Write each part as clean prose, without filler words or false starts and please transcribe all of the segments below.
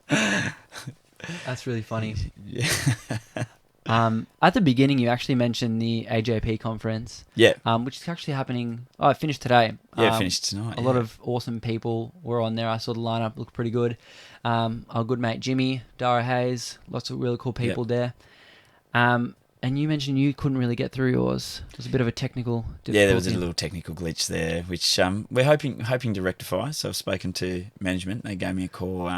That's really funny. Yeah. At the beginning, you actually mentioned the AJP conference, Yeah. which is actually happening. Oh, it finished today. Yeah, finished tonight. A lot of awesome people were on there. I saw the lineup looked pretty good. Our good mate Jimmy, Dara Hayes, lots of really cool people there. And you mentioned you couldn't really get through yours. It was a bit of a technical difficulty. Yeah, there was a little technical glitch there, which we're hoping to rectify. So I've spoken to management. They gave me a call.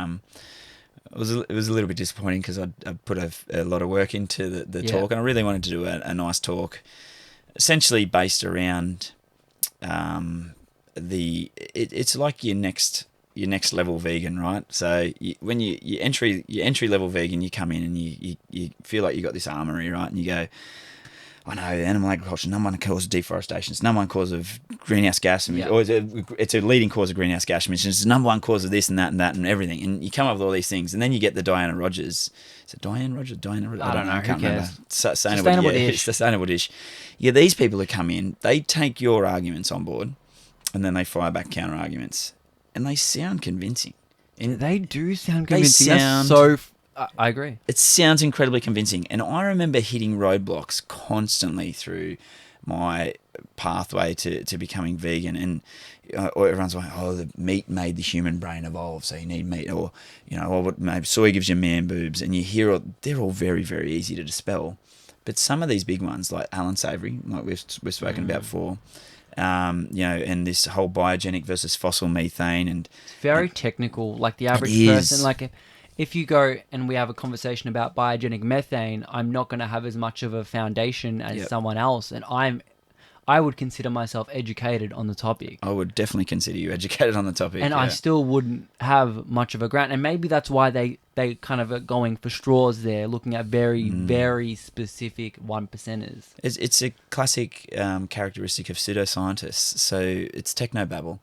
It was a little bit disappointing because I put a lot of work into the talk, and I really wanted to do a nice talk, essentially based around it's like your next level vegan, right? So when you entry level vegan, you come in and you feel like you got this armory, right? And you go, I know animal agriculture, number one cause of deforestation, it's number one cause of greenhouse gas emissions, or it's a leading cause of greenhouse gas emissions, it's the number one cause of this and that and everything. And you come up with all these things, and then you get the Diana Rogers. Is it Diane Rogers? I don't know. I can't remember. Sustainable dish. Yeah, these people who come in, they take your arguments on board, and then they fire back counter arguments, and they sound convincing. And they do sound convincing. I agree. It sounds incredibly convincing. And I remember hitting roadblocks constantly through my pathway to becoming vegan. And or everyone's like, oh, the meat made the human brain evolve, so you need meat. Or, maybe soy gives you man boobs. And you hear, they're all very, very easy to dispel. But some of these big ones, like Alan Savory, like we've spoken about before, and this whole biogenic versus fossil methane. And it's very technical. Like the average person, like if you go and we have a conversation about biogenic methane, I'm not going to have as much of a foundation as someone else, and I would consider myself educated on the topic. I would definitely consider you educated on the topic. And I still wouldn't have much of a grant, and maybe that's why they kind of are going for straws there, looking at very, very specific 1%ers. It's a classic characteristic of pseudoscientists, so it's technobabble.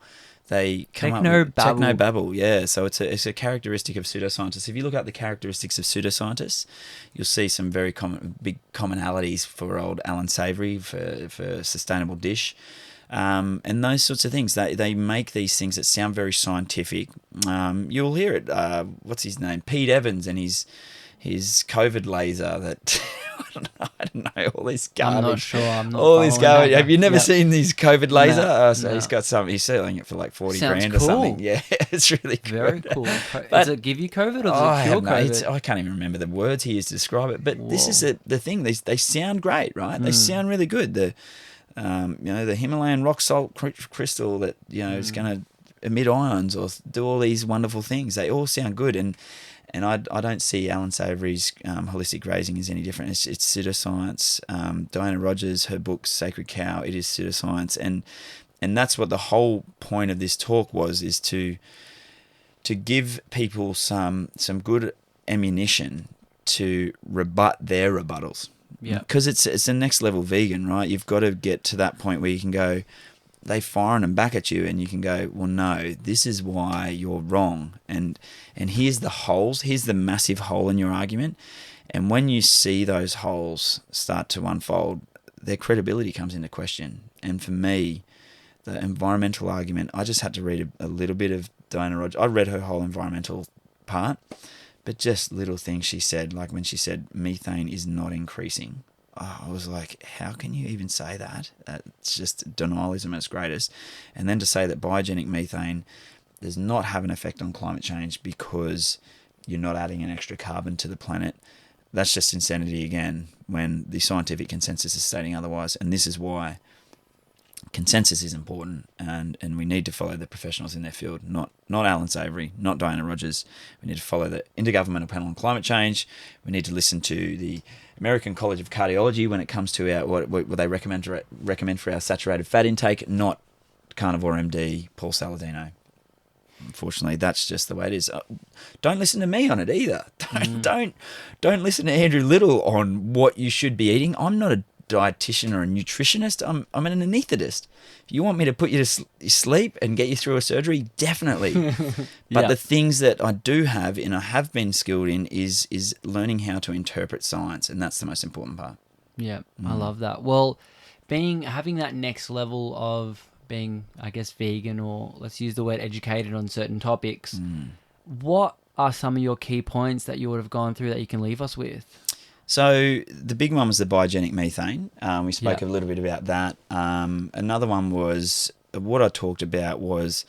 They come up with technobabble, yeah. So it's a characteristic of pseudoscientists. If you look at the characteristics of pseudoscientists, you'll see some very big commonalities for old Alan Savory, for Sustainable Dish, and those sorts of things. They make these things that sound very scientific. You'll hear it. What's his name? Pete Evans and his COVID laser that I don't know, all this garbage. I'm not sure. All this garbage. Have you never Yep. seen these COVID laser? No. He's got something. He's selling it for like 40 Sounds grand cool. or something. Yeah, it's really good. Very cool. Does it give you COVID or does it cure COVID? I can't even remember the words he used to describe it. But this is the thing. They sound great, right? They sound really good. The Himalayan rock salt crystal that is going to emit ions or do all these wonderful things. They all sound good. And I don't see Alan Savory's holistic grazing as any different. It's pseudoscience. Diana Rogers, her book Sacred Cow, it is pseudoscience, and that's what the whole point of this talk is to give people some good ammunition to rebut their rebuttals. Yeah, because it's a next level vegan, right? You've got to get to that point where you can go, they firing them back at you, and you can go, well, no, this is why you're wrong, and here's the holes, here's the massive hole in your argument, and when you see those holes start to unfold, their credibility comes into question. And for me, the environmental argument, I just had to read a little bit of Diana Rogers. I read her whole environmental part, but just little things she said, like when she said methane is not increasing. I was like, how can you even say that? It's just denialism at its greatest. And then to say that biogenic methane does not have an effect on climate change because you're not adding an extra carbon to the planet, that's just insanity again, when the scientific consensus is stating otherwise. And this is why consensus is important, and we need to follow the professionals in their field, not Alan Savory, not Diana Rogers. We need to follow the Intergovernmental Panel on Climate Change. We need to listen to the American College of Cardiology when it comes to our what they recommend for our saturated fat intake, not Carnivore MD Paul Saladino. Unfortunately, that's just the way it is. Don't listen to me on it either. Don't listen to Andrew Little on what you should be eating. I'm not a dietitian or a nutritionist. I'm an anaesthetist. If you want me to put you to sleep and get you through a surgery, definitely. But the things that I do have and I have been skilled in is learning how to interpret science, and that's the most important part. Yeah, I love that. Well, having that next level of being, I guess, vegan, or let's use the word educated on certain topics, what are some of your key points that you would have gone through that you can leave us with? So the big one was the biogenic methane. We spoke a little bit about that. Another one was, what I talked about was,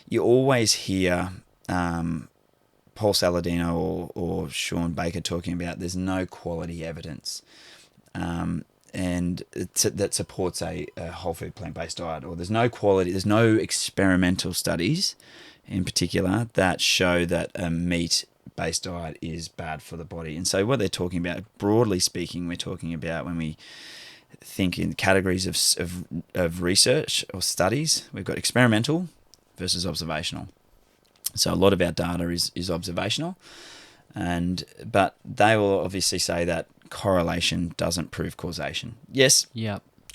you always hear Paul Saladino or Sean Baker talking about there's no quality evidence and that supports a whole food plant-based diet, or there's no experimental studies in particular that show that a meat-based diet is bad for the body. And so what they're talking about, broadly speaking, we're talking about when we think in categories of research or studies, we've got experimental versus observational. So a lot of our data is observational, but they will obviously say that correlation doesn't prove causation. Yes,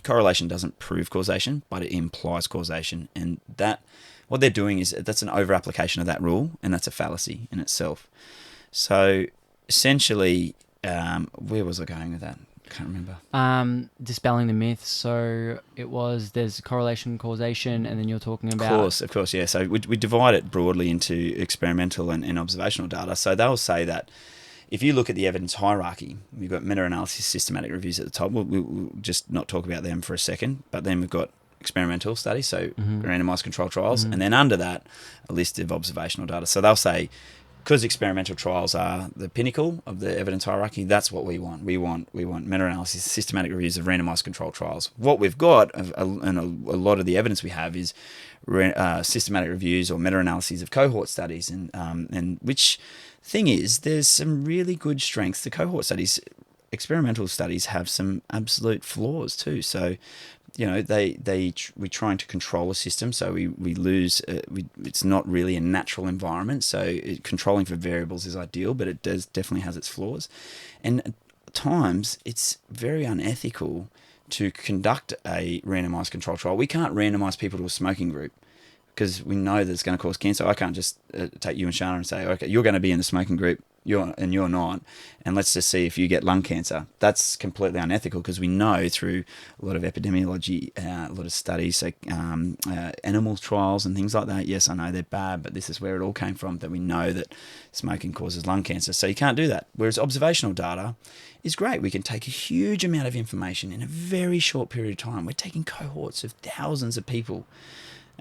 correlation doesn't prove causation, but it implies causation, and that what they're doing is that's an over-application of that rule, and that's a fallacy in itself. So essentially, where was I going with that? I can't remember. Dispelling the myth. So there's correlation, causation, and then you're talking about... Of course, yeah. So we divide it broadly into experimental and observational data. So they'll say that if you look at the evidence hierarchy, we've got meta-analysis, systematic reviews at the top. We'll just not talk about them for a second, but then we've got experimental studies, so randomized controlled trials, and then under that, a list of observational data. So they'll say, because experimental trials are the pinnacle of the evidence hierarchy, that's what we want. We want meta-analysis, systematic reviews of randomized controlled trials. What we've got, and a lot of the evidence we have, is systematic reviews or meta-analyses of cohort studies. And which thing is, there's some really good strengths to cohort studies. Experimental studies have some absolute flaws too. So, we're trying to control a system, so we lose. It's not really a natural environment, so controlling for variables is ideal, but it definitely has its flaws, and at times it's very unethical to conduct a randomized control trial. We can't randomize people to a smoking group because we know that it's going to cause cancer. I can't just take you and Shana and say, okay, you're going to be in the smoking group, you're not, and let's just see if you get lung cancer. That's completely unethical because we know through a lot of epidemiology, a lot of studies, like animal trials and things like that. Yes, I know they're bad, but this is where it all came from, that we know that smoking causes lung cancer. So you can't do that. Whereas observational data is great. We can take a huge amount of information in a very short period of time. We're taking cohorts of thousands of people,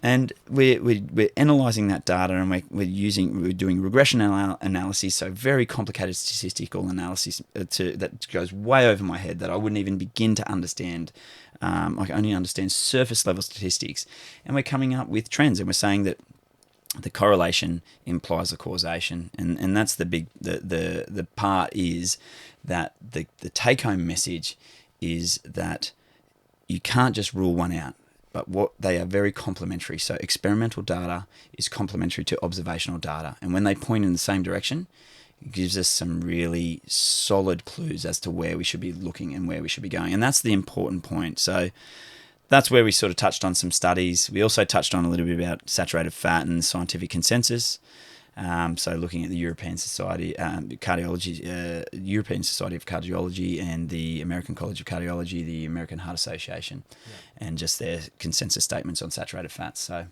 and we're analysing that data, and we're doing regression analysis, so very complicated statistical analysis that goes way over my head, that I wouldn't even begin to understand. I can only understand surface level statistics, and we're coming up with trends, and we're saying that the correlation implies a causation, and that's the big the part is that the take home message is that you can't just rule one out. But what they are very complementary. So experimental data is complementary to observational data. And when they point in the same direction, it gives us some really solid clues as to where we should be looking and where we should be going. And that's the important point. So that's where we sort of touched on some studies. We also touched on a little bit about saturated fat and scientific consensus. So looking at the European Society European Society of Cardiology and the American College of Cardiology, the American Heart Association, and just their consensus statements on saturated fats. So